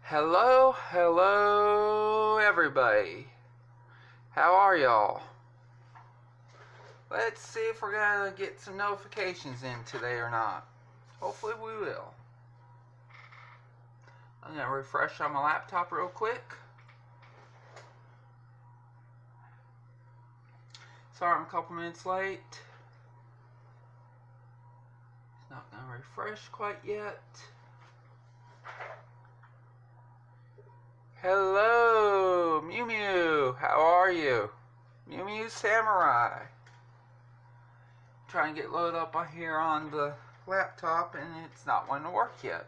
Hello, everybody. How are y'all? Let's see if we're gonna get some notifications in today or not. Hopefully we will. I'm gonna refresh on my laptop real quick. Sorry I'm a couple minutes late. It's not gonna refresh quite yet. Hello, Mew Mew. How are you? Mew Mew Samurai. Trying to get loaded up on here on the laptop and it's not wanting to work yet.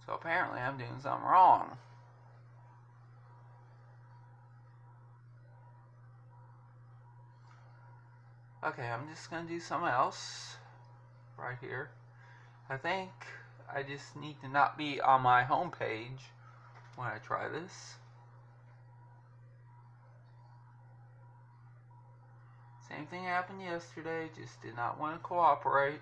So apparently I'm doing something wrong. Okay, I'm just gonna do something else right here. I think I just need to not be on my home page when I try this. Same thing happened yesterday, just did not want to cooperate.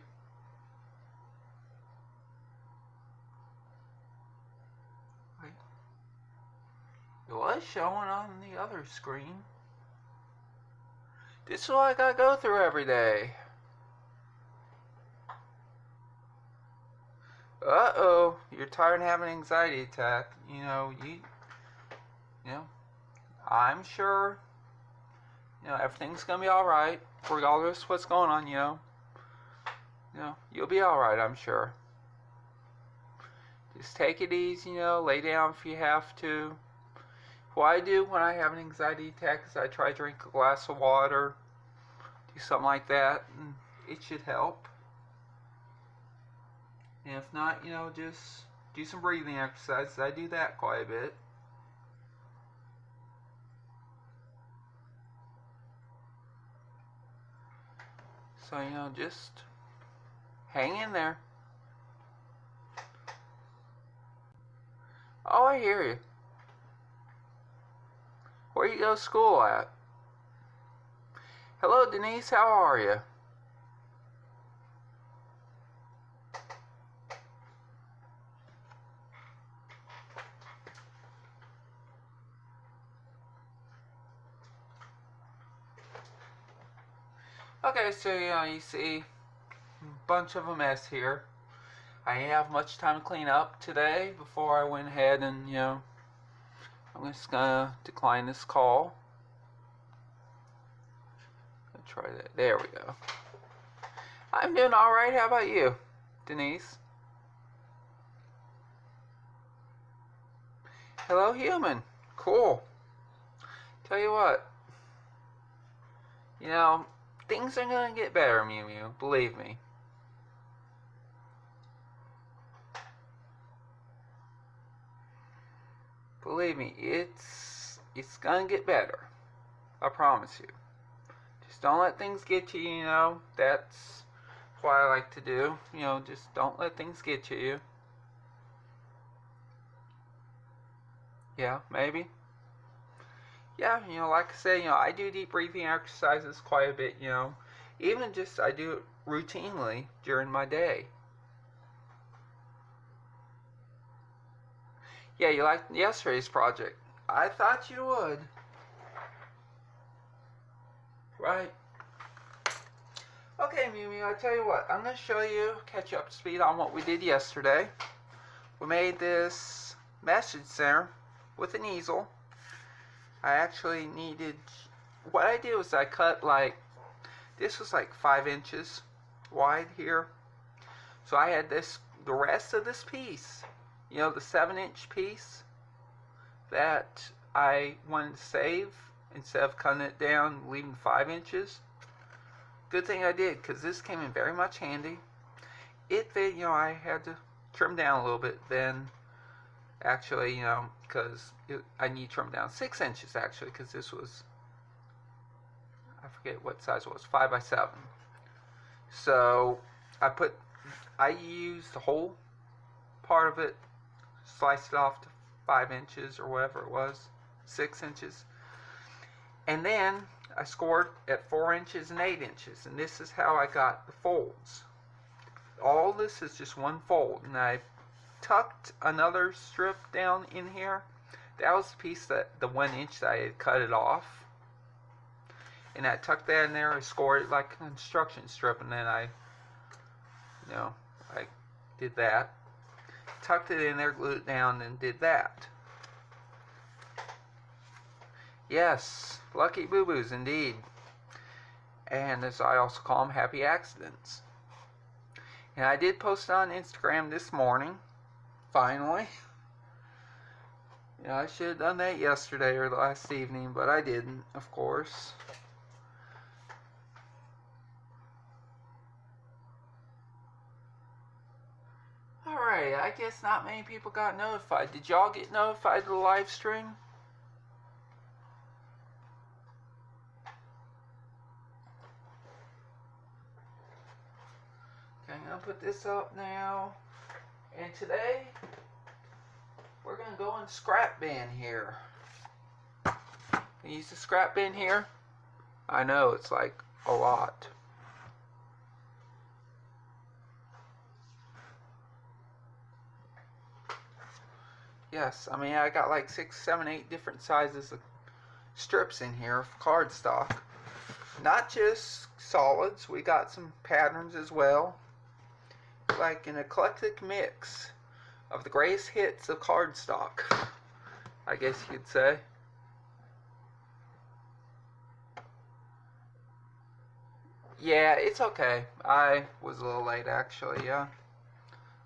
Wait. It was showing on the other screen. This is what I gotta go through every day. Uh-oh, you're tired of having an anxiety attack. You know, I'm sure, everything's gonna be alright, regardless of what's going on, you'll be alright, I'm sure. Just take it easy, lay down if you have to. What I do when I have an anxiety attack is I try to drink a glass of water, do something like that, and it should help. And if not, just do some breathing exercises. I do that quite a bit. So, just hang in there. Oh, I hear you. Where you go to school at? Hello, Denise. How are you? Okay, so you see a bunch of a mess here. I didn't have much time to clean up today before I went ahead and, I'm just gonna decline this call. Let's try that. There we go. I'm doing alright. How about you, Denise? Hello, human. Cool. Tell you what. Things are gonna get better, Mew Mew. Believe me. Believe me, it's gonna get better. I promise you. Just don't let things get to you, That's what I like to do. Just don't let things get to you. Yeah, maybe. Yeah, like I said, I do deep breathing exercises quite a bit, Even just, I do it routinely during my day. Yeah, you liked yesterday's project. I thought you would. Right. Okay, Mew Mew, I tell you what. I'm going to show you, catch you up to speed on what we did yesterday. We made this message center with an easel. I actually needed, what I did was I cut this was 5 inches wide here. So I had the rest of this piece, the 7-inch piece that I wanted to save instead of cutting it down, leaving 5 inches. Good thing I did, because this came in very much handy. It fit, I had to trim down a little bit then. Actually, because I need to trim down 6 inches, actually, because this was, I forget what size it was, 5 by 7. So, I used the whole part of it, sliced it off to 5 inches or whatever it was, 6 inches. And then I scored at 4 inches and 8 inches, and this is how I got the folds. all this is just one fold, and I tucked another strip down in here. That was the piece that the 1 inch that I had cut it off, and I tucked that in there. I scored it like a construction strip, and then I did that, tucked it in there, glued it down, and did that. Yes, lucky boo-boos indeed. And as I also call them, happy accidents. And I did post on Instagram this morning, finally. I should have done that yesterday or last evening, but I didn't, of course. Alright, I guess not many people got notified. Did y'all get notified of the live stream? Okay, I'm going to put this up now. And today, we're going to go in scrap bin here. Can you use the scrap bin here? I know, it's like a lot. Yes, I mean, I got like 6, 7, 8 different sizes of strips in here of cardstock. Not just solids, we got some patterns as well. Like an eclectic mix of the greatest hits of cardstock, I guess you'd say. Yeah, it's okay. I was a little late actually, yeah.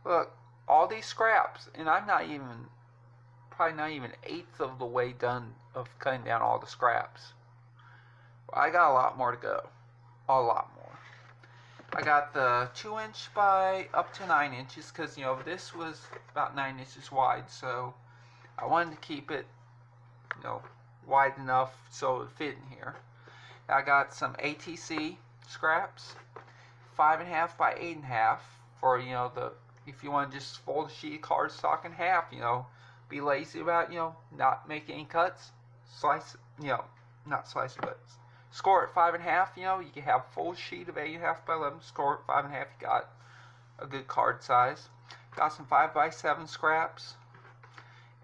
Look, all these scraps, and I'm probably not even 1/8 of the way done of cutting down all the scraps. I got a lot more to go. A lot more. I got the 2 inch by up to 9 inches because, this was about 9 inches wide, so I wanted to keep it, wide enough so it would fit in here. I got some ATC scraps, 5.5 by 8.5 for, if you want to just fold a sheet of cardstock in half, be lazy about, not making any cuts, slice, not slice it, but score it 5.5, you can have a full sheet of 8.5 by 11, score it 5.5, you got a good card size. Got some 5 by 7 scraps,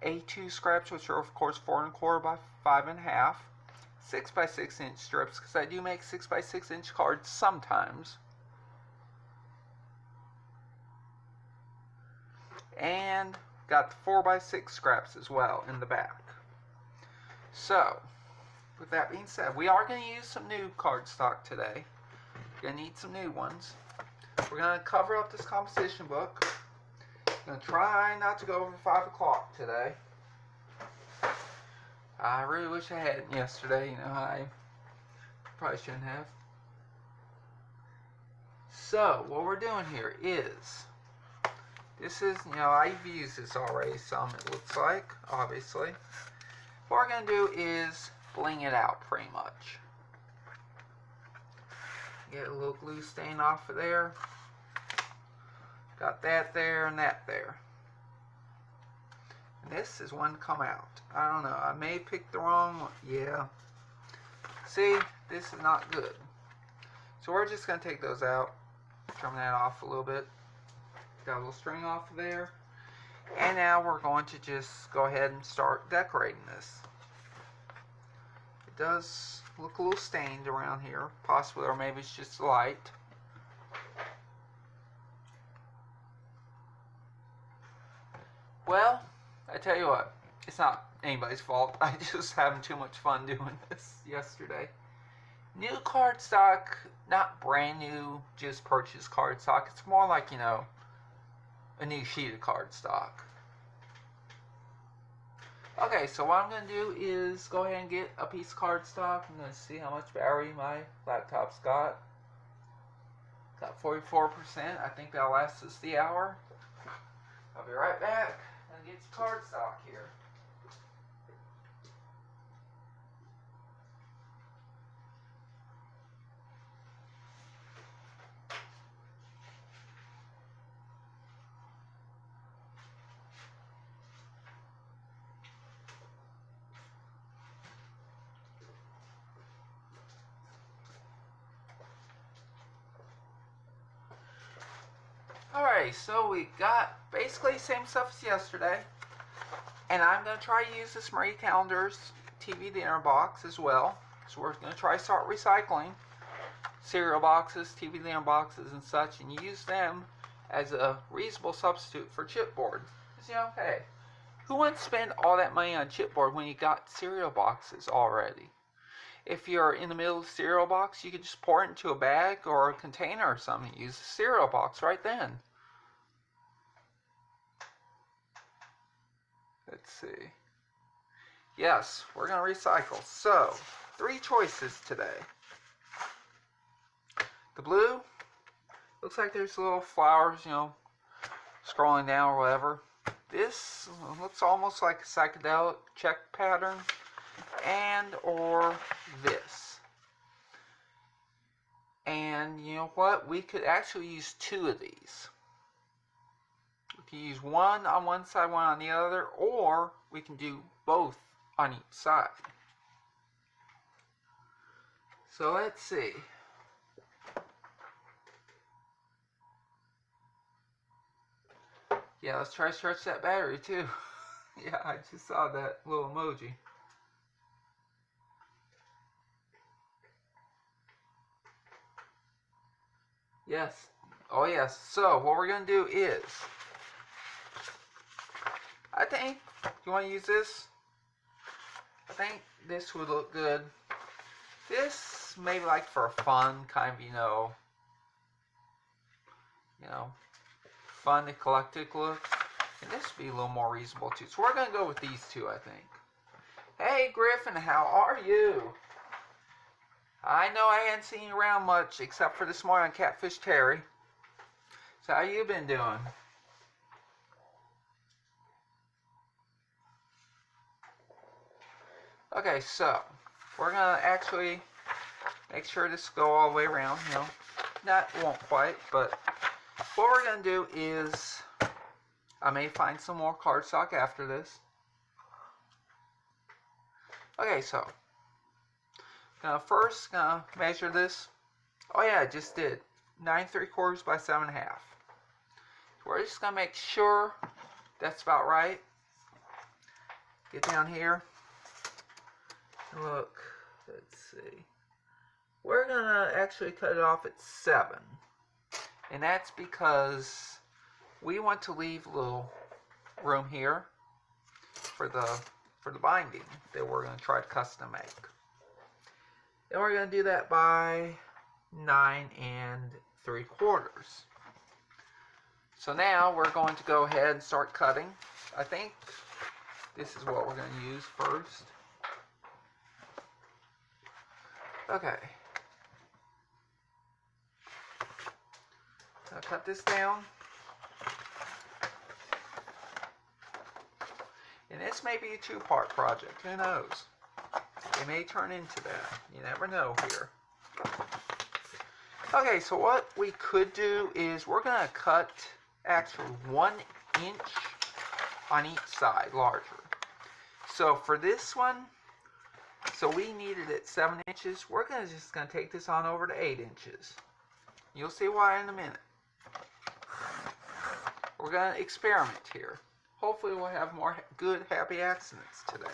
A2 scraps, which are of course 4.25 by 5.5, 6 by 6 inch strips, because I do make 6 by 6 inch cards sometimes. And got the 4 by 6 scraps as well in the back. So, with that being said, we are going to use some new cardstock today. We're going to need some new ones. We're going to cover up this composition book. I'm going to try not to go over 5 o'clock today. I really wish I hadn't yesterday. I probably shouldn't have. So, what we're doing here is, this is, I've used this already some, it looks like, obviously. What we're going to do is bling it out, pretty much. Get a little glue stain off of there. Got that there and that there. And this is one to come out. I don't know, I may have picked the wrong one. Yeah. See, this is not good. So we're just going to take those out. Trim that off a little bit. Got a little string off of there. And now we're going to just go ahead and start decorating this. It does look a little stained around here, possibly, or maybe it's just light. Well, I tell you what, it's not anybody's fault. I just having too much fun doing this yesterday. New cardstock, not brand new, just purchased cardstock. It's more like, a new sheet of cardstock. Okay, so what I'm going to do is go ahead and get a piece of cardstock. I'm going to see how much battery my laptop's got. Got 44%. I think that'll last us the hour. I'll be right back and get some cardstock here. Alright, so we got basically the same stuff as yesterday. And I'm going to try to use this Marie Callender's TV dinner box as well. So we're going to try to start recycling cereal boxes, TV dinner boxes, and such, and use them as a reasonable substitute for chipboard. Because, you know, hey, who wants to spend all that money on chipboard when you got cereal boxes already? If you're in the middle of the cereal box, you can just pour it into a bag or a container or something. Use the cereal box right then. Let's see. Yes, we're going to recycle. So, 3 choices today. The blue, looks like there's little flowers, you know, scrolling down or whatever. This looks almost like a psychedelic check pattern. And or this. And you know what? We could actually use 2 of these. We can use one on one side, one on the other, or we can do both on each side. So let's see. Yeah, let's try to stretch that battery too. Yeah, I just saw that little emoji. Yes. Oh yes. So what we're going to do is, I think, you want to use this? I think this would look good. This maybe like for a fun kind of, you know, fun eclectic look. And this would be a little more reasonable too. So we're going to go with these 2, I think. Hey Griffin, how are you? I know I hadn't seen you around much except for this morning on Catfish Terry. So how you been doing? Okay, so we're gonna actually make sure this go all the way around, you know. That won't quite, but what we're gonna do is, I may find some more cardstock after this. Okay, so first gonna measure this. Oh yeah, I just did 9 3/4 by 7 1/2. We're just gonna make sure that's about right. Get down here. Look, let's see. We're gonna actually cut it off at 7, and that's because we want to leave a little room here for the binding that we're gonna try to custom make. And we're going to do that by 9 3/4. So now we're going to go ahead and start cutting. I think this is what we're going to use first. Okay. I'll cut this down. And this may be a 2-part project. Who knows? It may turn into that. You never know here. Okay, so what we could do is we're going to cut actually 1 inch on each side, larger. So for this one, so we needed it 7 inches. We're just going to take this on over to 8 inches. You'll see why in a minute. We're going to experiment here. Hopefully we'll have more good, happy accidents today.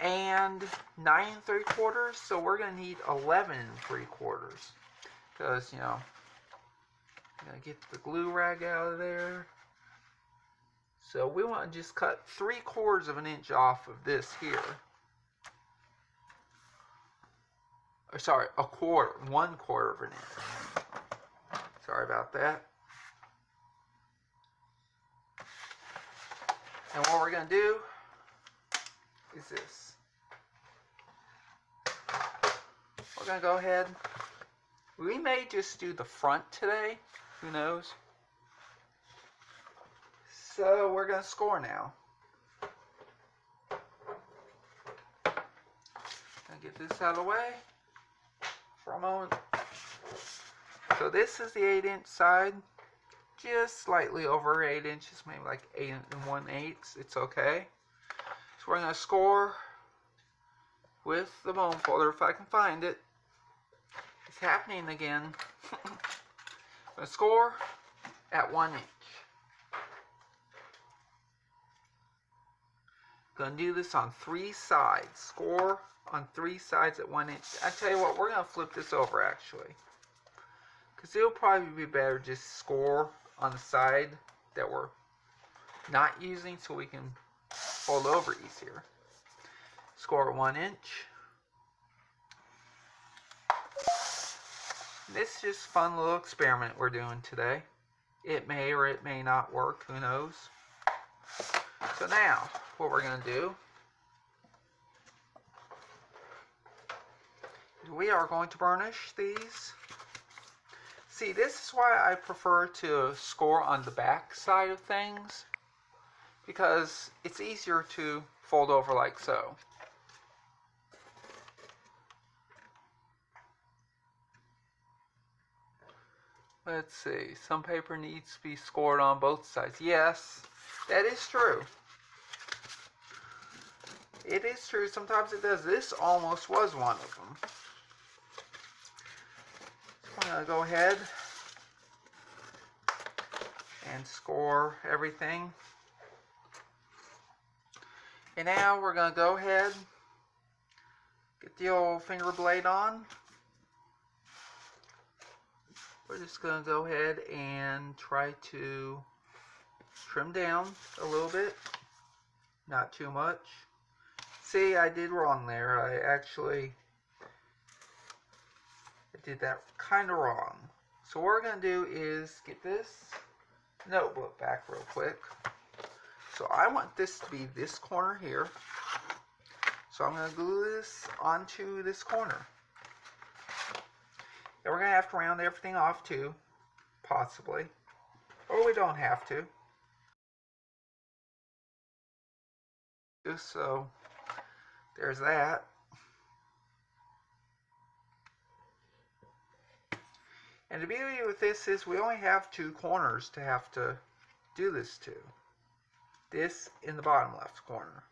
And 9 3/4, so we're going to need 11 3/4. Because, you know, I'm going to get the glue rag out of there. So we want to just cut 3/4 of an inch off of this here. Or sorry, 1/4 of an inch. Sorry about that. And what we're going to do is this. We're going to go ahead. We may just do the front today. Who knows? So we're going to score now. Gonna get this out of the way for a moment. So this is the 8-inch side. Just slightly over 8 inches, maybe like 8 1/8. It's okay. So we're going to score with the bone folder if I can find it. It's happening again. I'm going to score at 1 inch. Gonna do this on 3 sides. Score on 3 sides at 1 inch. I tell you what, we're gonna flip this over actually, because it'll probably be better just score on the side that we're not using so we can fold over easier. Score at 1 inch. This is just a fun little experiment we're doing today. It may or it may not work, who knows. So now, what we're going to do, we are going to burnish these. See, this is why I prefer to score on the back side of things, because it's easier to fold over like so. Let's see, some paper needs to be scored on both sides. Yes, that is true. It is true, sometimes it does. This almost was one of them. So I'm going to go ahead and score everything. And now we're going to go ahead, get the old finger blade on. We're just going to go ahead and try to trim down a little bit, not too much. See, I did wrong there. I did that kind of wrong. So what we're going to do is get this notebook back real quick. So I want this to be this corner here. So I'm going to glue this onto this corner. And we're going to have to round everything off too, possibly. Or we don't have to. So there's that. And the beauty with this is we only have 2 corners to have to do this to. This in the bottom left corner.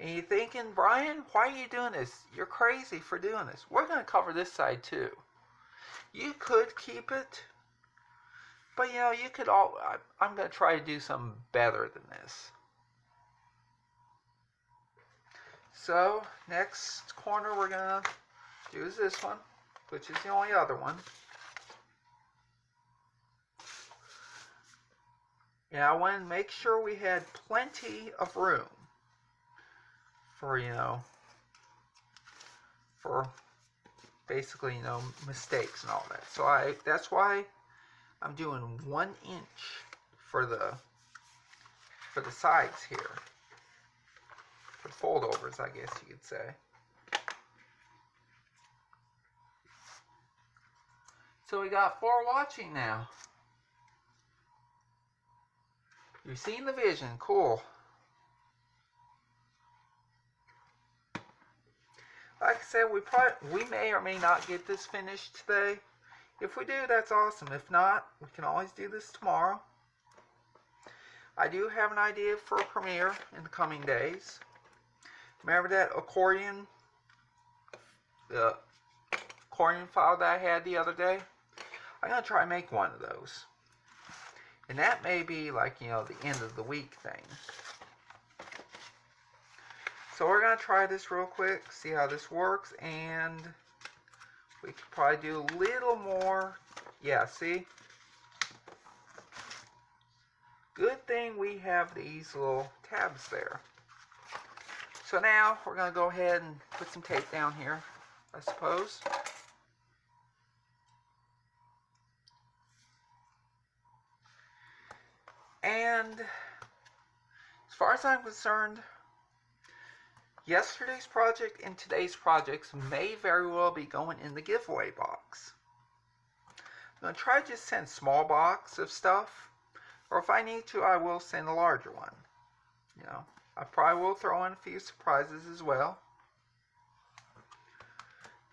And you're thinking, Brian, why are you doing this? You're crazy for doing this. We're going to cover this side too. You could keep it, but you know, you could I'm going to try to do something better than this. So, next corner we're going to do is this one, which is the only other one. And I want to make sure we had plenty of room for, you know, for basically, you know, mistakes and all that. So that's why I'm doing 1 inch for the sides here. For the foldovers, I guess you could say. So we got 4 watching now. You're seeing the vision, cool. Like I said, we may or may not get this finished today. If we do, that's awesome. If not, we can always do this tomorrow. I do have an idea for a premiere in the coming days. Remember that accordion, the accordion file that I had the other day? I'm going to try and make one of those. And that may be like, you know, the end of the week thing. So we're going to try this real quick, see how this works, and we could probably do a little more. Yeah, see? Good thing we have these little tabs there. So now we're going to go ahead and put some tape down here, I suppose. And as far as I'm concerned, yesterday's project and today's projects may very well be going in the giveaway box. I'm going to try to just send a small box of stuff, or if I need to, I will send a larger one. You know, I probably will throw in a few surprises as well.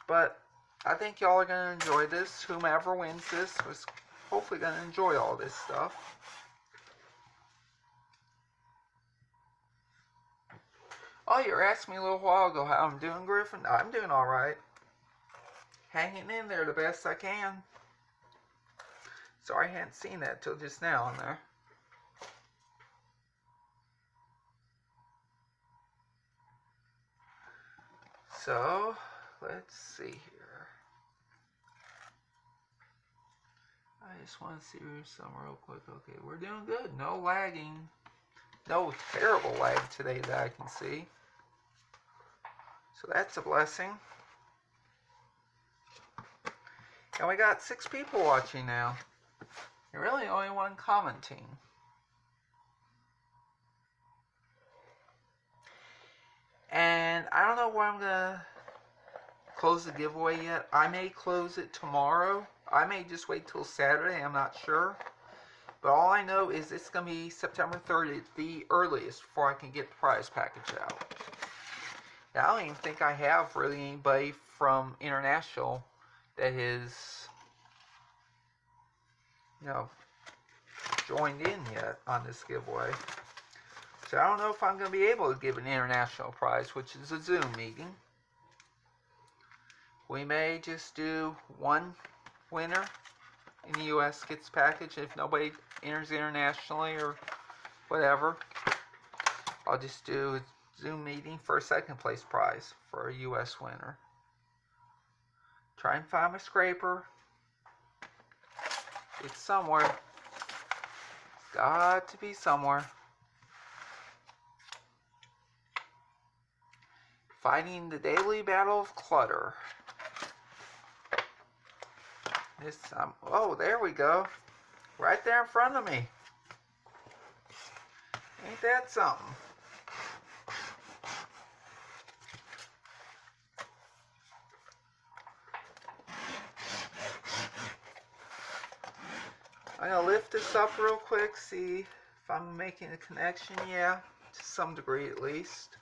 But I think y'all are going to enjoy this. Whomever wins this was hopefully going to enjoy all this stuff. Oh, you were asking me a little while ago how I'm doing, Griffin. I'm doing alright. Hanging in there the best I can. Sorry I hadn't seen that till just now on there. So, let's see here. I just want to see some real quick. Okay, we're doing good. No lagging. No terrible lag today that I can see. So that's a blessing. And we got 6 people watching now. And really only one commenting. And I don't know where I'm going to close the giveaway yet. I may close it tomorrow. I may just wait till Saturday. I'm not sure. But all I know is it's going to be September 30th, the earliest, before I can get the prize package out. Now, I don't even think I have really anybody from international that has, joined in yet on this giveaway. So I don't know if I'm going to be able to give an international prize, which is a Zoom meeting. We may just do one winner in the U.S. gets package. If nobody enters internationally or whatever, I'll just do a Zoom meeting for a second place prize for a U.S. winner. Try and find my scraper. It's somewhere. It's got to be somewhere. Fighting the daily battle of clutter. Oh, there we go. Right there in front of me. Ain't that something? I'm going to lift this up real quick, see if I'm making a connection. Yeah, to some degree at least.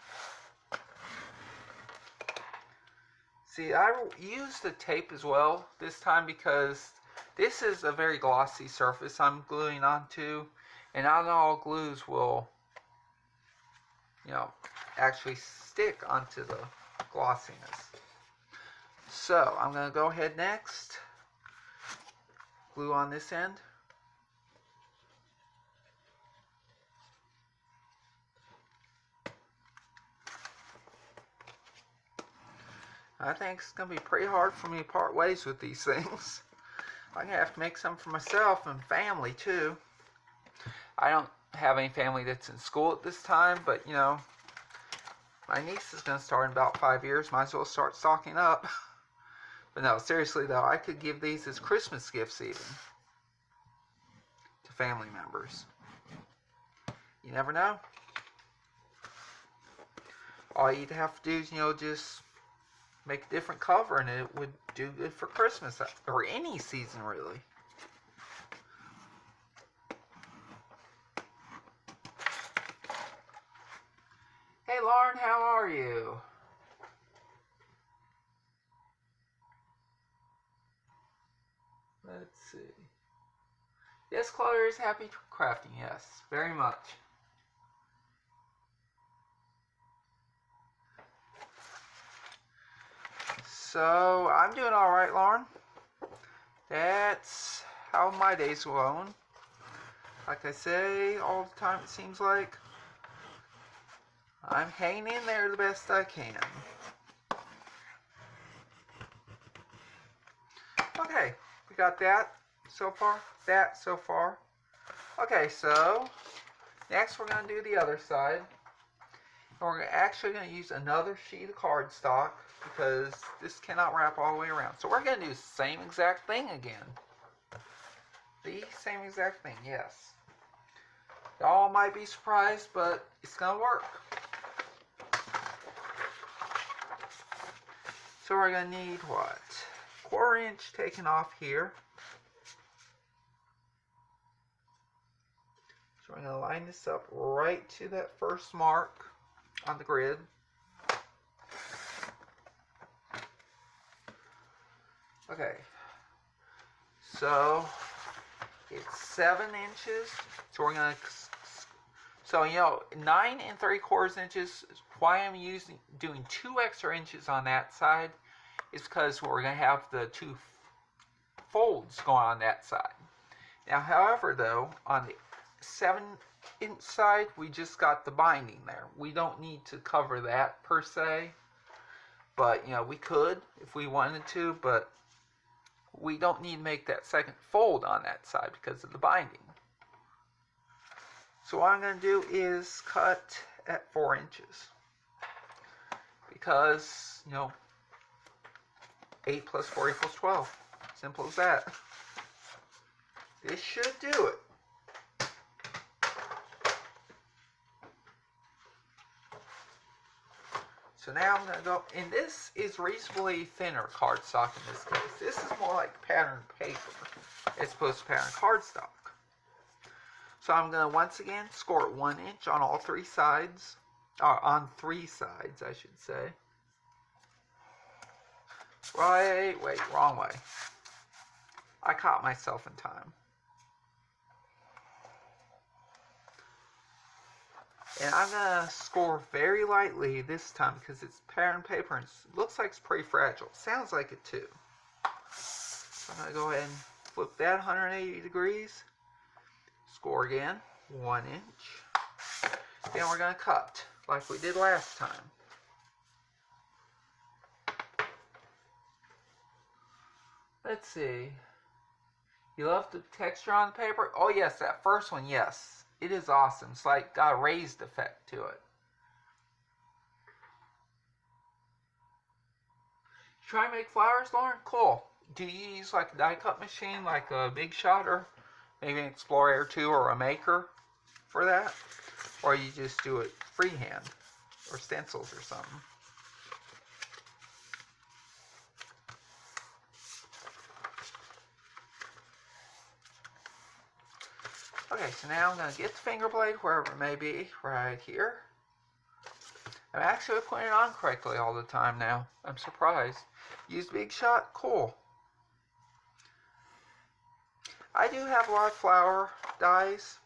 See, I used the tape as well this time because this is a very glossy surface I'm gluing onto, and not all glues will, actually stick onto the glossiness. So, I'm going to go ahead next, glue on this end. I think it's going to be pretty hard for me to part ways with these things. I'm going to have to make some for myself and family too. I don't have any family that's in school at this time, but my niece is going to start in about 5 years. Might as well start stocking up. But no, seriously though, I could give these as Christmas gifts even. To family members. You never know. All you'd have to do is, just make a different cover and it would do good for Christmas or any season really. Hey Lauren, how are you? Let's see. Yes, Claudia is happy crafting. Yes, very much. So, I'm doing alright, Lauren. That's how my day's going. Like I say all the time, it seems like. I'm hanging in there the best I can. Okay, we got that so far. Okay, so next we're going to do the other side. And we're actually going to use another sheet of cardstock because this cannot wrap all the way around. So we're going to do the same exact thing again. The same exact thing, yes. Y'all might be surprised, but it's going to work. So we're going to need what? 1/4 inch taken off here. So we're going to line this up right to that first mark on the grid. Okay, so it's 7 inches. So we're going to, 9 3/4 inches. Why I'm doing 2 extra inches on that side is because we're going to have the 2 folds going on that side. Now, however, though, on the 7-inch side, we just got the binding there. We don't need to cover that per se, but you know, we could if we wanted to, but we don't need to make that second fold on that side because of the binding. So what I'm going to do is cut at 4 inches because, you know, 8 plus 4 equals 12. Simple as that. This should do it. So now I'm going to go, and this is reasonably thinner cardstock in this case. This is more like patterned paper as opposed to patterned cardstock. So I'm going to once again score it 1 inch on all 3 sides, or on 3 sides I should say. Wait, wrong way. I caught myself in time. And I'm going to score very lightly this time because it's patterned paper and it looks like it's pretty fragile. Sounds like it too. So I'm going to go ahead and flip that 180 degrees. Score again, 1 inch. Then we're going to cut like we did last time. Let's see. You love the texture on the paper? Oh yes, that first one, yes. It is awesome. It's like got a raised effect to it. Try and make flowers, Lauren? Cool. Do you use like a die cut machine, like a Big Shot or maybe an Explorer Air 2 or a Maker for that? Or you just do it freehand or stencils or something? Okay, so now I'm going to get the finger blade wherever it may be, right here. I'm actually putting it on correctly all the time now. I'm surprised. Use Big Shot? Cool. I do have a lot of flower dies.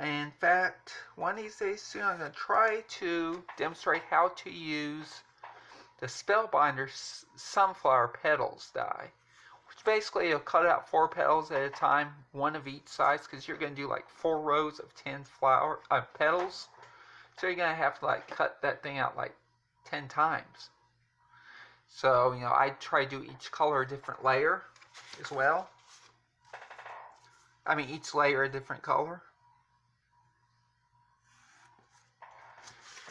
In fact, one of these days soon I'm going to try to demonstrate how to use the Spellbinder Sunflower Petals die. Basically, you'll cut out 4 petals at a time, 1 of each size, because you're going to do like 4 rows of 10 petals. So you're going to have to like cut that thing out like 10 times. So, you know, I try to do each color a different layer as well. I mean, each layer a different color.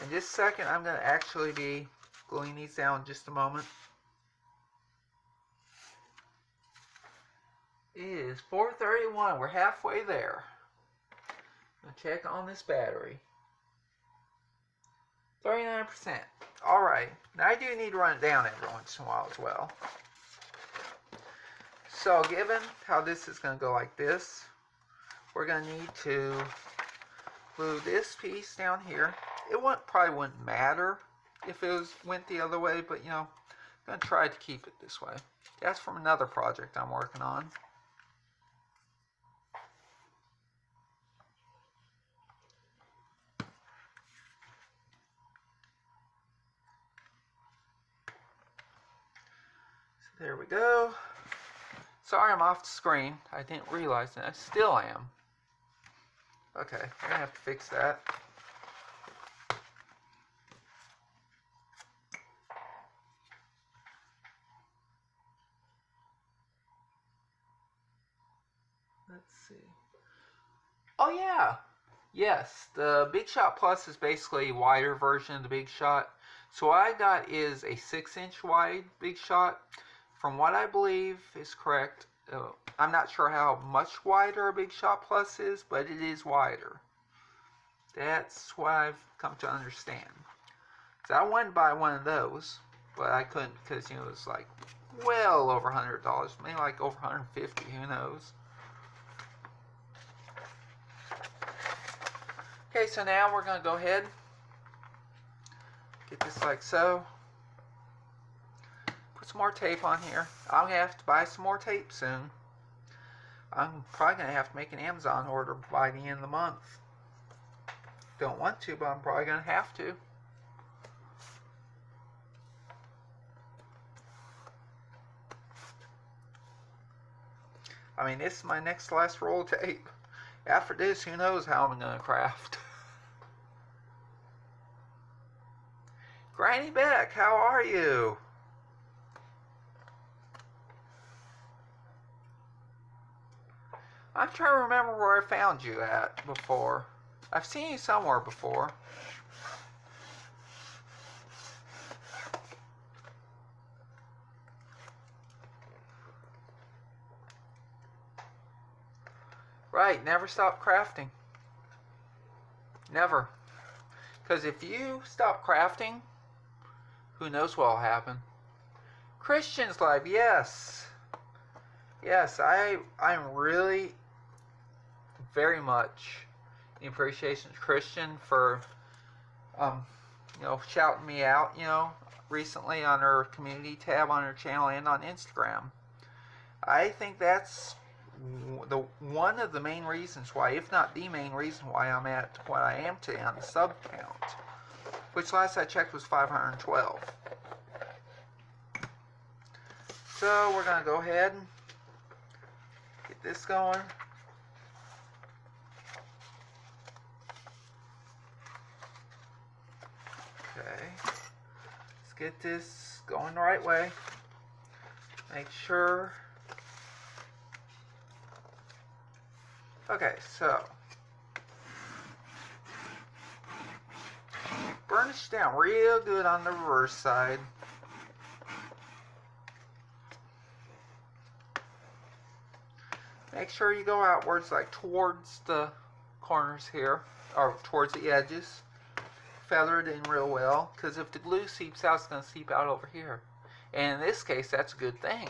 In just a second, I'm going to actually be gluing these down in just a moment. It is 4:31. We're halfway there. I'll check on this battery. 39%. Alright. Now I do need to run it down every once in a while as well. So given how this is going to go like this, we're going to need to glue this piece down here. It probably wouldn't matter if it went the other way, but you know, I'm going to try to keep it this way. That's from another project I'm working on. There we go. Sorry I'm off the screen. I didn't realize that. I still am. Okay, I'm going to have to fix that. Let's see. Oh yeah! Yes, the Big Shot Plus is basically a wider version of the Big Shot. So what I got is a 6-inch wide Big Shot. From what I believe is correct, I'm not sure how much wider a Big Shot Plus is, but it is wider. That's what I've come to understand. So I wanted to buy one of those, but I couldn't because, you know, it was like well over $100, maybe like over $150, who knows. Okay, so now we're going to go ahead, get this like so. Put some more tape on here. I'm going to have to buy some more tape soon. I'm probably going to have to make an Amazon order by the end of the month. Don't want to, but I'm probably going to have to. I mean, this is my next to last roll of tape. After this, who knows how I'm going to craft. Granny Beck, how are you? I'm trying to remember where I found you at before. I've seen you somewhere before. Right, never stop crafting. Never. Because if you stop crafting, who knows what will happen. Christian's Live, yes. Yes, I'm really very much in appreciation to Christian for shouting me out, recently on her community tab on her channel and on Instagram. I think that's one of the main reasons why, if not the main reason why I'm at what I am today on the sub count, which last I checked was 512. So we're going to go ahead and get this going. Okay, let's get this going the right way. Make sure. Okay, so burnish down real good on the reverse side. Make sure you go outwards, like towards the corners here, or towards the edges. Feather it in real well, because if the glue seeps out, it's going to seep out over here. And in this case, that's a good thing,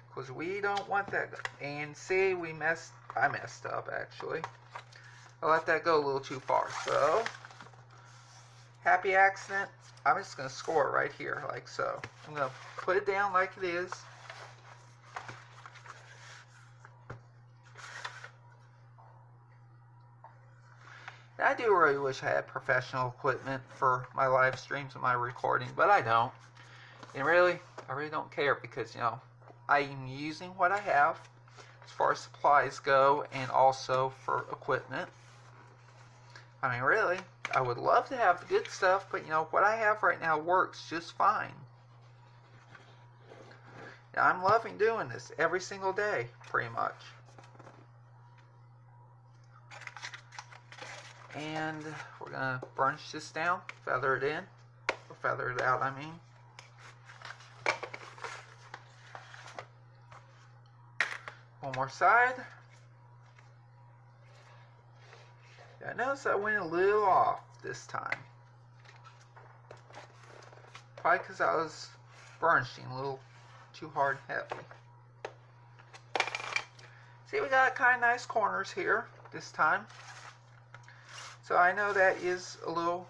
because we don't want that. And see, I messed up actually. I let that go a little too far. So, happy accident. I'm just going to score it right here, like so. I'm going to put it down like it is. I do really wish I had professional equipment for my live streams and my recording, but I don't. And really, I really don't care, because, I'm using what I have as far as supplies go, and also for equipment. I mean, really, I would love to have the good stuff, but, what I have right now works just fine. Now, I'm loving doing this every single day, pretty much. And we're going to burnish this down, feather it in, or feather it out, I mean. One more side. Yeah, I noticed I went a little off this time. Probably because I was burnishing a little too hard and heavy. See, we got kind of nice corners here this time. So I know that is a little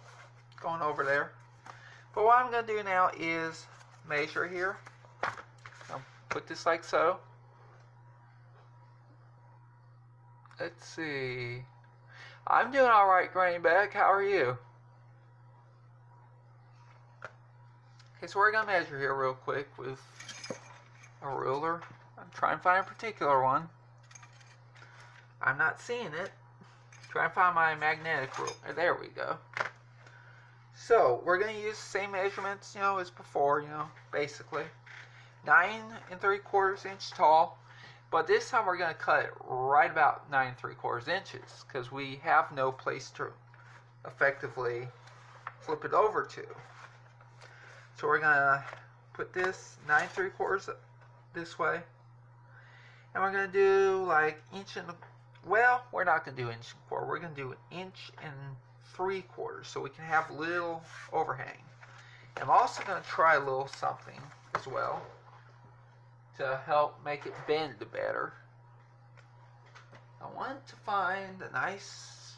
going over there. But what I'm going to do now is measure here. I'll put this like so. Let's see. I'm doing alright, Granny Beck. How are you? Okay, so we're going to measure here real quick with a ruler. I'm trying to find a particular one. I'm not seeing it. Try and find my magnetic ruler. There we go. So, we're going to use the same measurements, as before, basically. 9 3/4 inch tall. But this time we're going to cut it right about 9 3/4 inches, because we have no place to effectively flip it over to. So we're going to put this 9 3/4 this way. And we're going to do like inch and well, we're not going to do inch and quarter. We're going to do 1 3/4 inches, so we can have a little overhang. I'm also going to try a little something as well to help make it bend better. I want to find a nice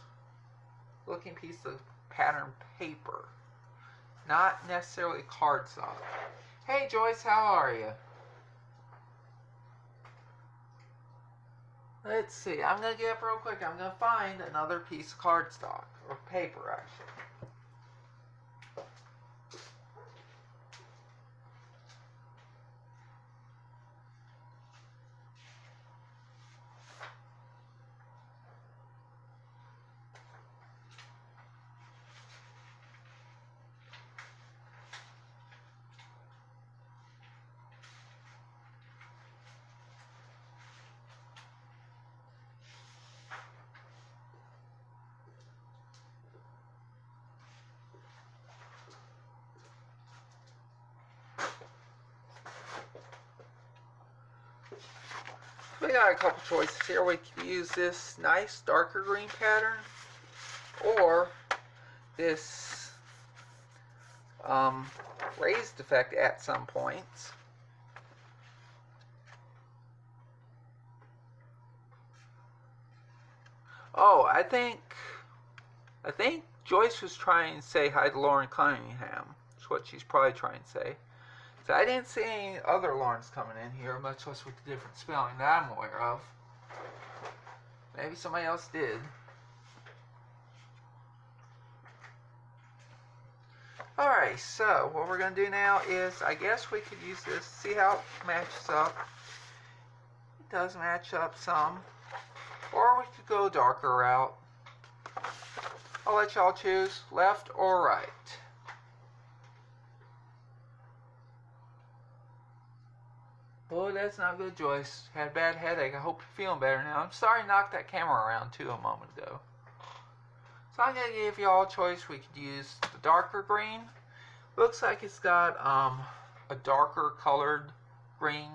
looking piece of pattern paper, not necessarily cardstock. Hey Joyce, how are you? Let's see, I'm going to get up real quick. I'm going to find another piece of cardstock, or paper actually. We got a couple choices here. We could use this nice darker green pattern, or this raised effect at some points. Oh, I think Joyce was trying to say hi to Lauren Cunningham. That's what she's probably trying to say. So I didn't see any other Laurens coming in here, much less with the different spelling that I'm aware of. Maybe somebody else did. Alright, so what we're going to do now is, I guess we could use this, see how it matches up. It does match up some. Or we could go a darker route. I'll let y'all choose, left or right. Oh, that's not good, Joyce. Had a bad headache. I hope you're feeling better now. I'm sorry I knocked that camera around too a moment ago. So I'm going to give you all a choice. We could use the darker green. Looks like it's got a darker colored green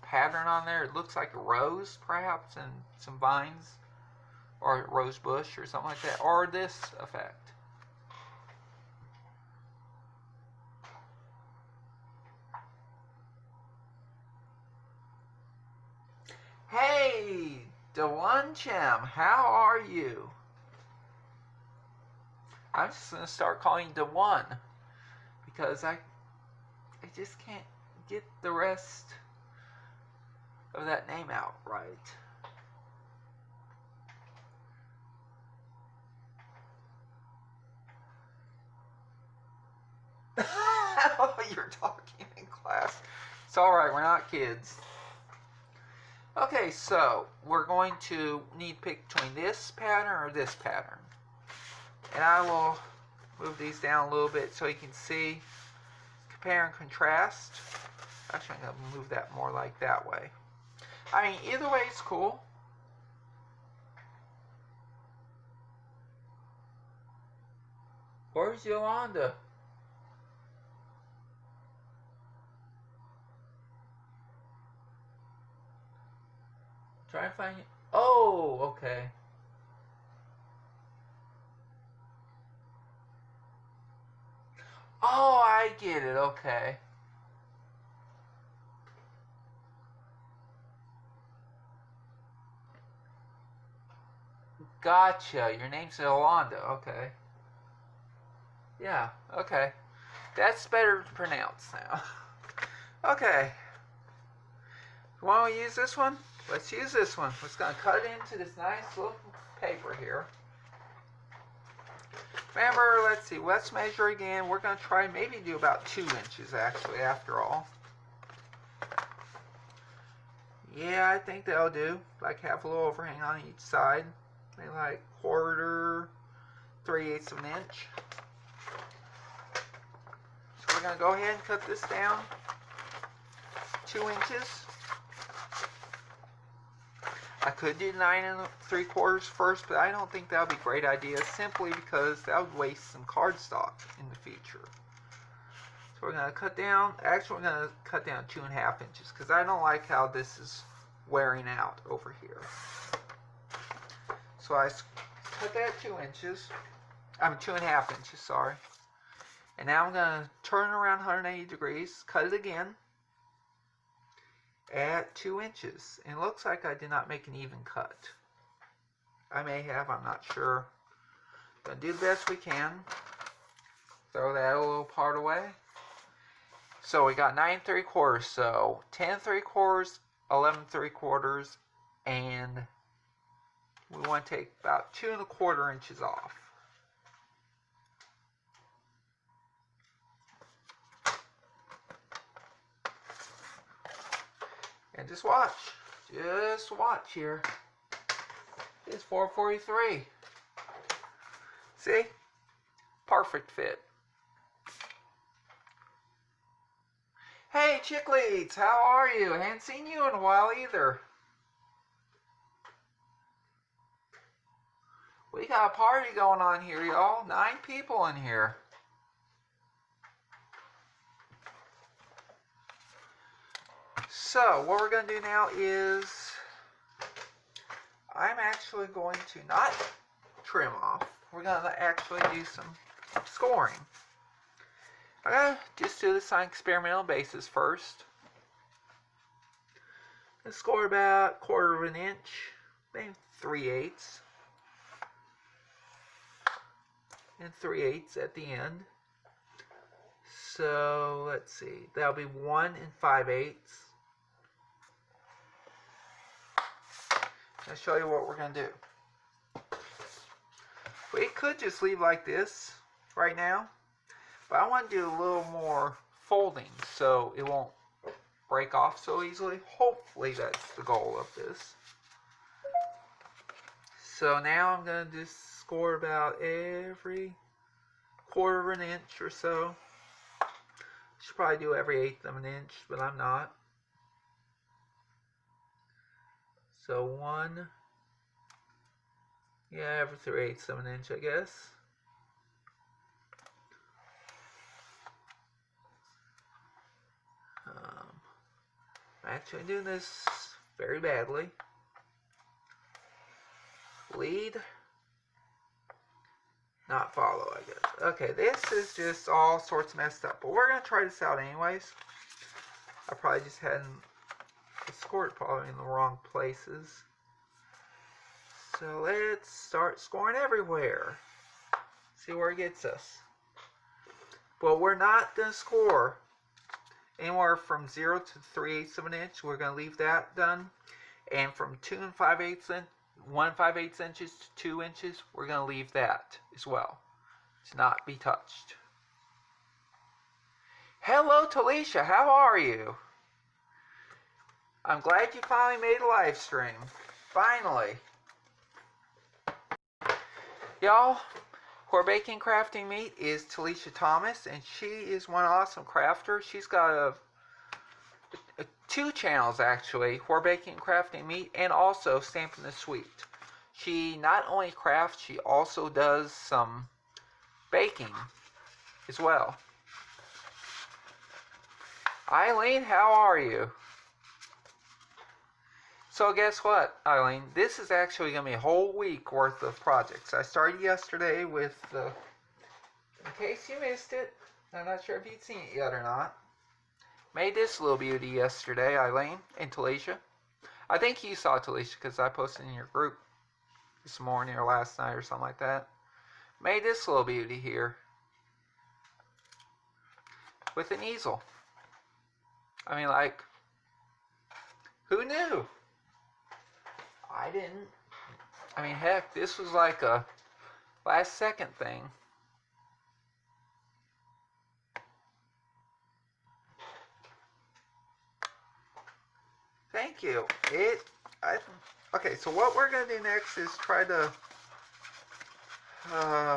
pattern on there. It looks like a rose, perhaps, and some vines. Or a rose bush or something like that. Or this effect. Hey, DeOneChem, how are you? I'm just going to start calling you DeOne because I just can't get the rest of that name out right. Oh, you're talking in class. It's alright, we're not kids. Okay, so we're going to need to pick between this pattern or this pattern. And I will move these down a little bit so you can see, compare and contrast. Actually, I'm going to move that more like that way. I mean, either way is cool. Where's Yolanda? Try and find you. Oh, okay. Oh, I get it. Okay. Gotcha. Your name's Yolanda. Okay. Yeah. Okay. That's better to pronounce now. Okay. Want to use this one? Let's use this one. We're just going to cut it into this nice little paper here. Remember, let's see, let's measure again. We're going to try maybe do about 2 inches actually after all. Yeah, I think that'll do. Like have a little overhang on each side. Maybe like 1/4, 3/8 of an inch. So we're going to go ahead and cut this down 2 inches. I could do 9 3/4 first, but I don't think that would be a great idea simply because that would waste some cardstock in the future. So we're going to cut down, actually we're going to cut down 2.5 inches because I don't like how this is wearing out over here. So I cut that 2 inches, 2.5 inches, sorry. And now I'm going to turn around 180 degrees, cut it again at 2 inches. And it looks like I did not make an even cut. I may have, I'm not sure. Gonna do the best we can. Throw that little part away. So we got 9 3/4, so 10 3/4, 11 3/4, and we want to take about 2 1/4 inches off. And just watch here. It's 443. See? Perfect fit. Hey, Chickleeds, how are you? I hadn't seen you in a while either. We got a party going on here, y'all. 9 people in here. So what we're going to do now is I'm actually going to not trim off. We're going to actually do some scoring. I'm going to just do this on an experimental basis first. Let's score about 1/4 inch, maybe 3/8, and 3/8 at the end. So let's see, that'll be 1 5/8. I'll show you what we're going to do. We could just leave like this right now, but I want to do a little more folding so it won't break off so easily. Hopefully that's the goal of this. So now I'm going to just score about every 1/4 inch or so. Should probably do every 1/8 inch, but I'm not. So 1, yeah, every 3/8 inch, I guess. I'm actually doing this very badly. Lead, not follow, I guess. Okay, this is just all sorts messed up, but we're going to try this out anyways. I probably just hadn't scored probably in the wrong places. So let's start scoring everywhere. See where it gets us. But we're not going to score anywhere from 0 to 3/8 inch. We're going to leave that done. And from 2 5/8 1 5/8 inches to 2 inches, we're going to leave that as well. To not be touched. Hello, Talisha. How are you? I'm glad you finally made a live stream. Finally. Y'all, her baking crafting meet is Talisha Thomas, and she is one awesome crafter. She's got two channels actually, her baking crafting meet and also Stampin' the Sweet. She not only crafts, she also does some baking as well. Eileen, how are you? So guess what, Eileen? This is actually going to be a whole week worth of projects. I started yesterday with the, in case you missed it, I'm not sure if you'd seen it yet or not, made this little beauty yesterday, Eileen and Talisha. I think you saw Talisha because I posted in your group this morning or last night or something like that. Made this little beauty here with an easel. I mean, like, who knew? I didn't. I mean, heck, this was like a last second thing. Thank you. Okay, so what we're going to do next is try to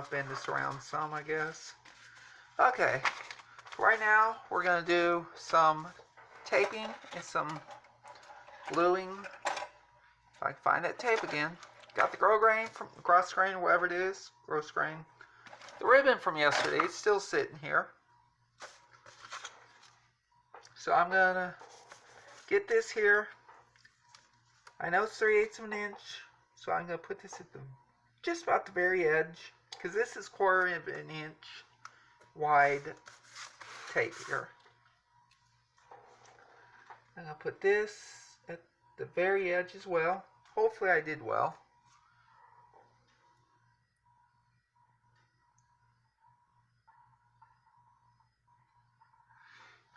bend this around some, I guess. Okay, right now we're going to do some taping and some gluing. If I can find that tape again. Got the gross grain, whatever it is, gross grain. The ribbon from yesterday, it's still sitting here. So I'm going to get this here. I know it's 3/8 inch, so I'm going to put this at the just about the very edge, because this is 1/4 inch wide tape here. I'm going to put this at the very edge as well. Hopefully I did well.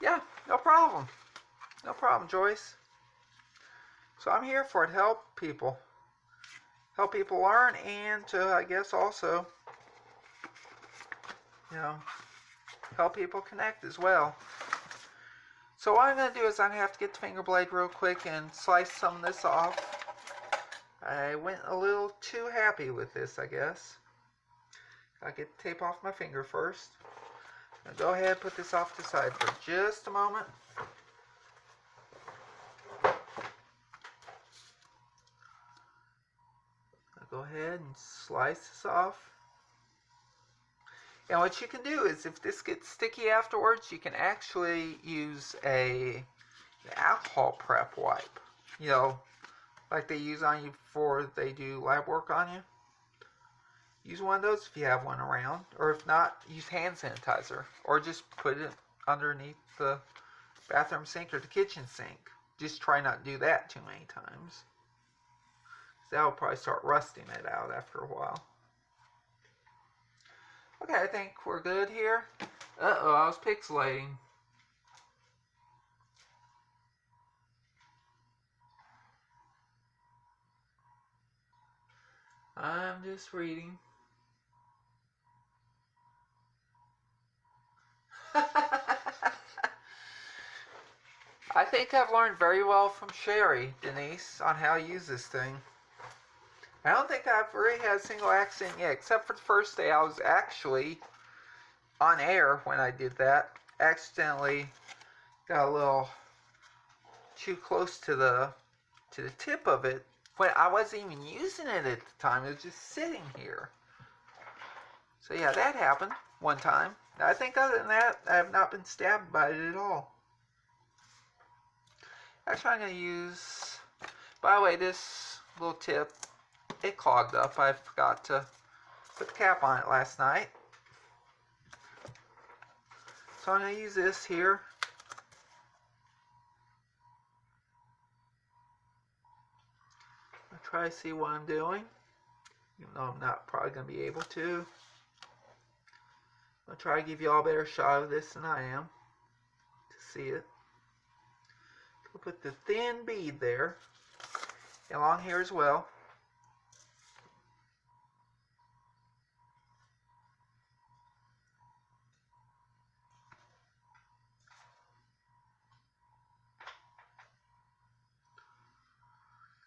Yeah, no problem. No problem, Joyce. So I'm here for it, help people. Help people learn and to, I guess, also, you know, help people connect as well. So what I'm going to do is I'm going to have to get the finger blade real quick and slice some of this off. I went a little too happy with this, I guess. I'll get the tape off my finger first. Now go ahead and put this off to the side for just a moment. Go ahead and slice this off. And what you can do is, if this gets sticky afterwards, you can actually use a the alcohol prep wipe. You know, like they use on you before they do lab work on you. Use one of those if you have one around. Or if not, use hand sanitizer. Or just put it underneath the bathroom sink or the kitchen sink. Just try not to do that too many times. That will probably start rusting it out after a while. Okay, I think we're good here. Uh-oh, I was pixelating. I'm just reading. I think I've learned very well from Sherry, Denise, on how to use this thing. I don't think I've really had a single accident yet, except for the first day I was actually on air when I did that. Accidentally got a little too close to the tip of it when I wasn't even using it at the time. It was just sitting here. So yeah, that happened one time. I think other than that, I have not been stabbed by it at all. Actually, I'm going to use, by the way, this little tip, it clogged up. I forgot to put the cap on it last night. So I'm going to use this here. I'll try to see what I'm doing, even though I'm not probably going to be able to. I'll try to give you all a better shot of this than I am to see it. We'll put the thin bead there, along here as well.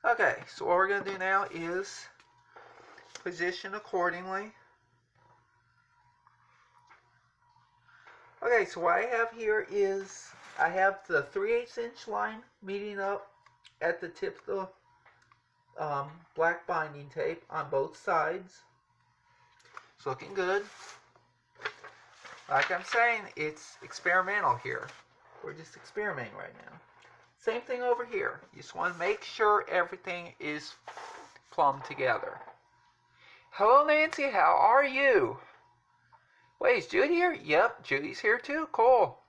Okay, so what we're going to do now is position accordingly. Okay, so what I have here is I have the 3/8 inch line meeting up at the tip of the black binding tape on both sides. It's looking good. Like I'm saying, it's experimental here. We're just experimenting right now. Same thing over here. You just want to make sure everything is plumb together. Hello, Nancy. How are you? Wait, is Judy here? Yep, Judy's here too. Cool.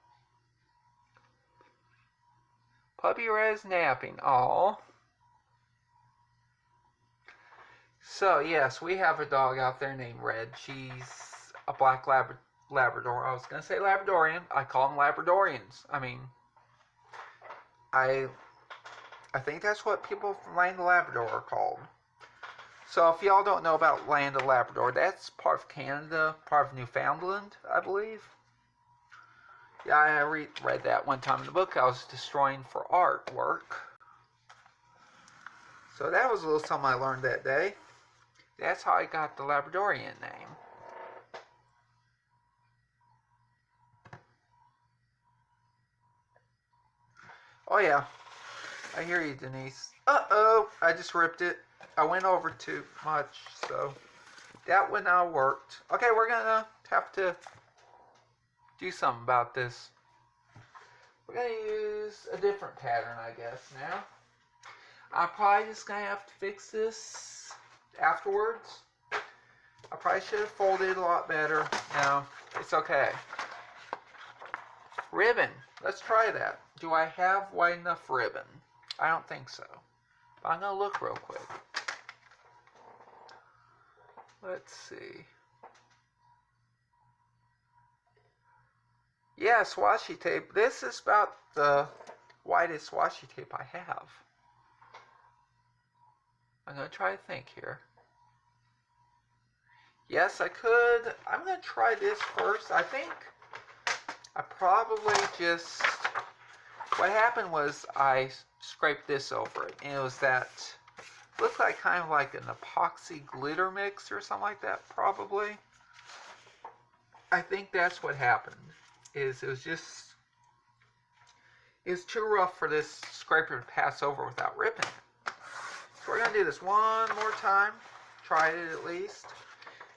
Puppy Red's napping. Aw. So, yes, we have a dog out there named Red. She's a black Labrador. I was going to say Labradorian. I call them Labradorians. I mean, I think that's what people from Land of Labrador are called. So if y'all don't know about Land of Labrador, that's part of Canada, part of Newfoundland, I believe. Yeah, I read that one time in the book I was destroying for artwork. So that was a little something I learned that day. That's how I got the Labradorian name. Oh yeah, I hear you, Denise. Uh-oh, I just ripped it. I went over too much, so that one now worked. Okay, we're gonna have to do something about this. We're gonna use a different pattern, I guess, now. I'm probably just gonna have to fix this afterwards. I probably should have folded it a lot better. No, it's okay. Ribbon. Let's try that. Do I have white enough ribbon? I don't think so. But I'm gonna look real quick. Let's see. Yeah, washi tape. This is about the widest washi tape I have. I'm going to try to think here. Yes, I could. I'm going to try this first. I think I probably just... What happened was I scraped this over it. And it was that... Looked like kind of like an epoxy glitter mix or something like that, probably. I think that's what happened. It was too rough for this scraper to pass over without ripping it. So we're going to do this one more time. Try it at least.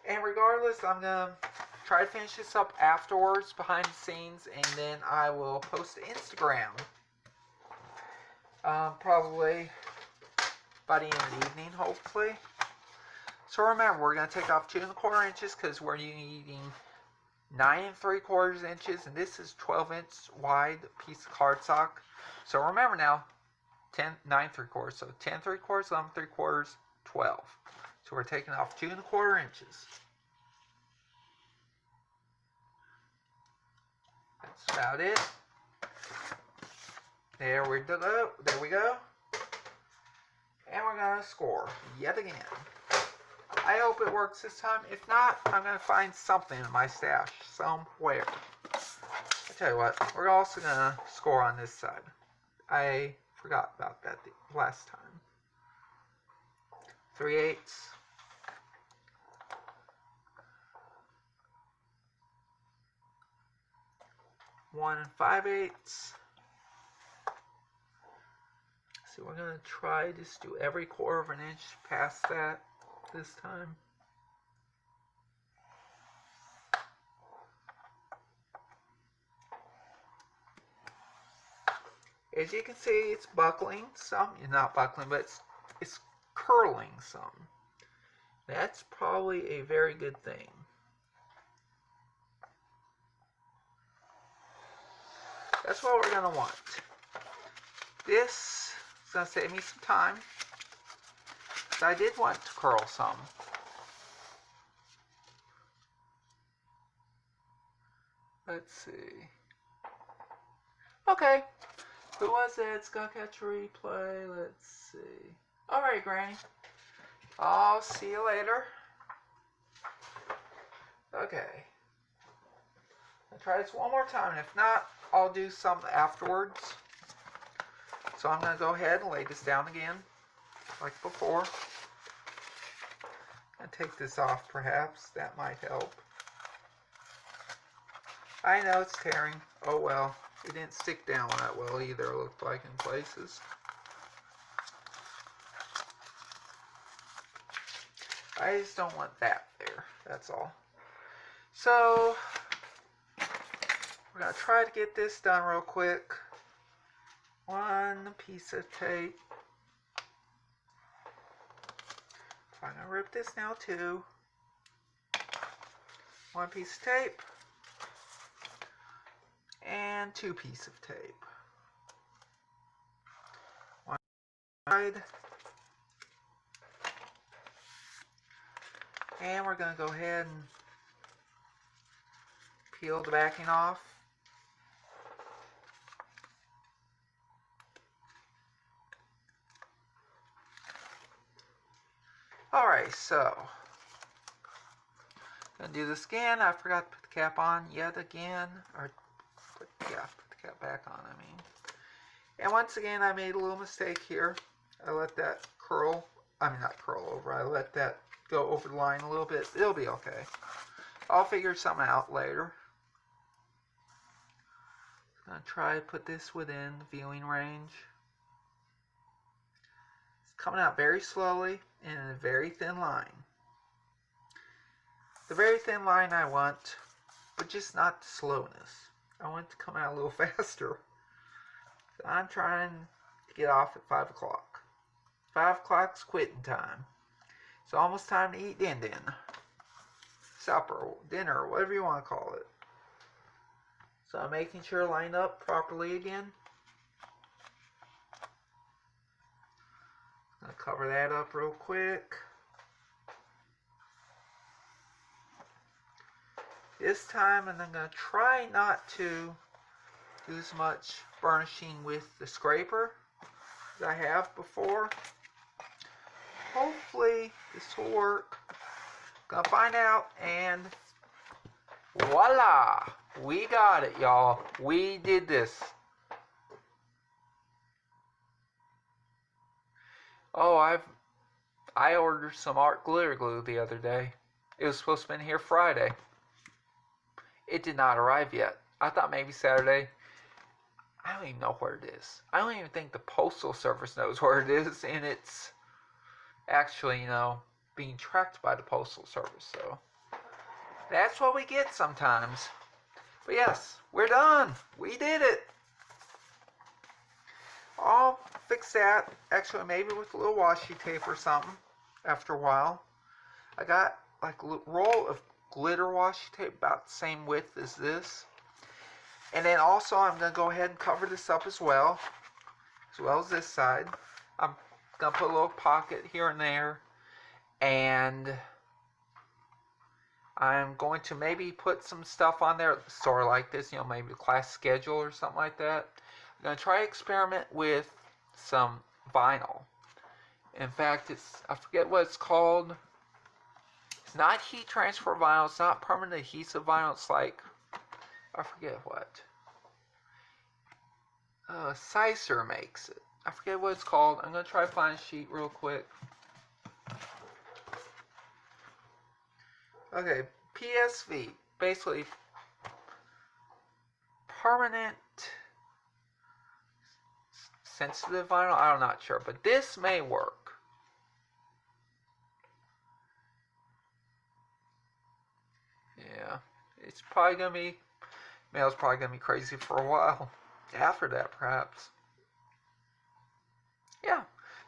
And regardless, I'm going to try to finish this up afterwards, behind the scenes, and then I will post to Instagram. Probably by the end of the evening, hopefully. So remember, we're going to take off 2 1/4 inches because we're needing 9 3/4 inches, and this is 12-inch wide piece of cardstock. So remember now, 9 3/4, so 10 3/4, 11 3/4, 12. So we're taking off 2 1/4 inches. That's about it. There we go. And we're going to score yet again. I hope it works this time. If not, I'm going to find something in my stash somewhere. I tell you what, we're also going to score on this side. I forgot about that the last time. 3/8. 1 5/8. So we're going to try to do every 1/4 inch past that this time. As you can see, it's buckling some. Not buckling, but it's curling some. That's probably a very good thing. That's what we're going to want. This is going to save me some time. So I did want to curl some. Let's see. Okay. Who was it? Scott Catch Replay. Let's see. Alright, Granny. I'll see you later. Okay. I'll try this one more time. If not, I'll do some afterwards. So I'm going to go ahead and lay this down again, like before. And take this off, perhaps. That might help. I know it's tearing. Oh well. It didn't stick down that well either, it looked like in places. I just don't want that there. That's all. So, we're going to try to get this done real quick. 1 piece of tape. I'm going to rip this now too. 1 piece of tape. And 2 pieces of tape. 1 side. And we're going to go ahead and peel the backing off. Alright, so gonna do this again. I forgot to put the cap on yet again. Or put the cap back on, I mean. And once again, I made a little mistake here. I let that curl, not curl over, I let that go over the line a little bit. It'll be okay. I'll figure something out later. I'm gonna try to put this within the viewing range. It's coming out very slowly and in a very thin line. The very thin line I want, but just not the slowness. I want it to come out a little faster. So I'm trying to get off at 5 o'clock. 5 o'clock's quitting time. It's almost time to eat din. Supper, dinner, whatever you want to call it. So I'm making sure I line up properly again. I'll cover that up real quick. This time I'm going to try not to do as much burnishing with the scraper as I have before. Hopefully this will work. Gonna find out, and voila! We got it, y'all. We did this. Oh, I ordered some art glitter glue the other day. It was supposed to be in here Friday. It did not arrive yet. I thought maybe Saturday. I don't even know where it is. I don't even think the Postal Service knows where it is, and it's actually, being tracked by the Postal Service. So that's what we get sometimes. But yes, we're done. We did it. I'll fix that, actually maybe with a little washi tape or something after a while. I got like a roll of glitter washi tape about the same width as this. And then also I'm going to go ahead and cover this up as well as this side. I'm going to put a little pocket here and there, and I'm going to maybe put some stuff on there, sort of like this, maybe a class schedule or something like that. I'm going to try to experiment with some vinyl. In fact, I forget what it's called. It's not heat transfer vinyl, it's not permanent adhesive vinyl, it's like, I forget what. Sicer makes it. I forget what it's called. I'm going to try to find a sheet real quick. Okay, PSV, basically permanent sensitive vinyl. I'm not sure, but this may work. Yeah, it's probably gonna be, mail's probably gonna be crazy for a while after that, perhaps. Yeah,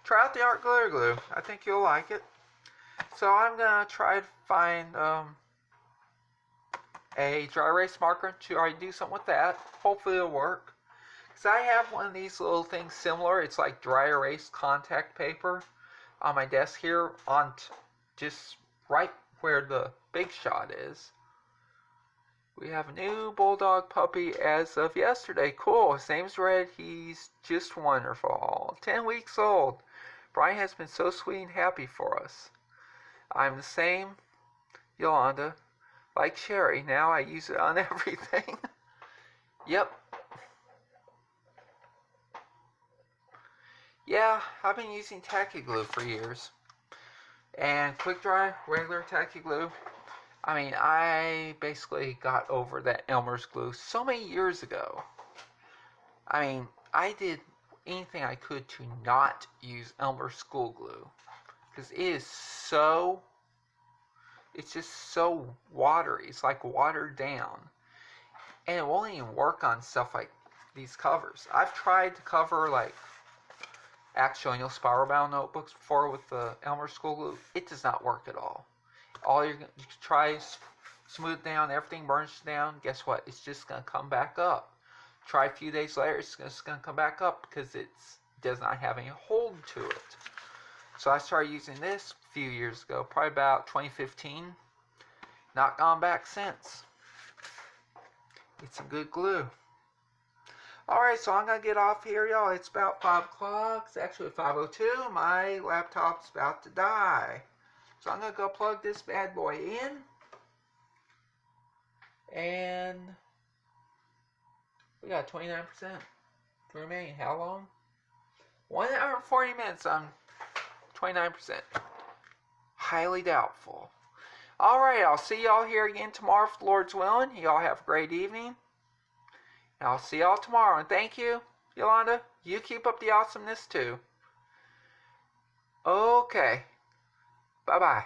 try out the Art Glitter Glue. I think you'll like it. So I'm gonna try to find a dry erase marker to already do something with that. Hopefully it'll work. Because I have one of these little things similar. It's like dry erase contact paper on my desk here, on just right where the Big Shot is. We have a new bulldog puppy as of yesterday. Cool. His name's Red. He's just wonderful. 10 weeks old. Brian has been so sweet and happy for us. I'm the same, Yolanda. Like Sherry. Now I use it on everything. Yep. Yeah, I've been using Tacky Glue for years. And quick dry, regular Tacky Glue. I mean, I basically got over that Elmer's glue so many years ago. I mean, I did anything I could to not use Elmer's school glue. Because it is so, it's just so watery. It's like watered down. And it won't even work on stuff like these covers. I've tried to cover like actual spiral bound notebooks before with the Elmer's school glue. It does not work at all. All you try is smooth down, everything burns down. Guess what? It's just going to come back up. Try a few days later, it's just going to come back up because it does not have any hold to it. So I started using this a few years ago, probably about 2015. Not gone back since. It's a good glue. Alright, so I'm going to get off here, y'all. It's about 5 o'clock. It's actually 5:02. My laptop's about to die. So I'm going to go plug this bad boy in. And we got 29% remaining. How long? 1 hour and 40 minutes on 29%. Highly doubtful. Alright, I'll see y'all here again tomorrow if the Lord's willing. Y'all have a great evening. And I'll see y'all tomorrow. And thank you, Yolanda. You keep up the awesomeness too. Okay. Bye-bye.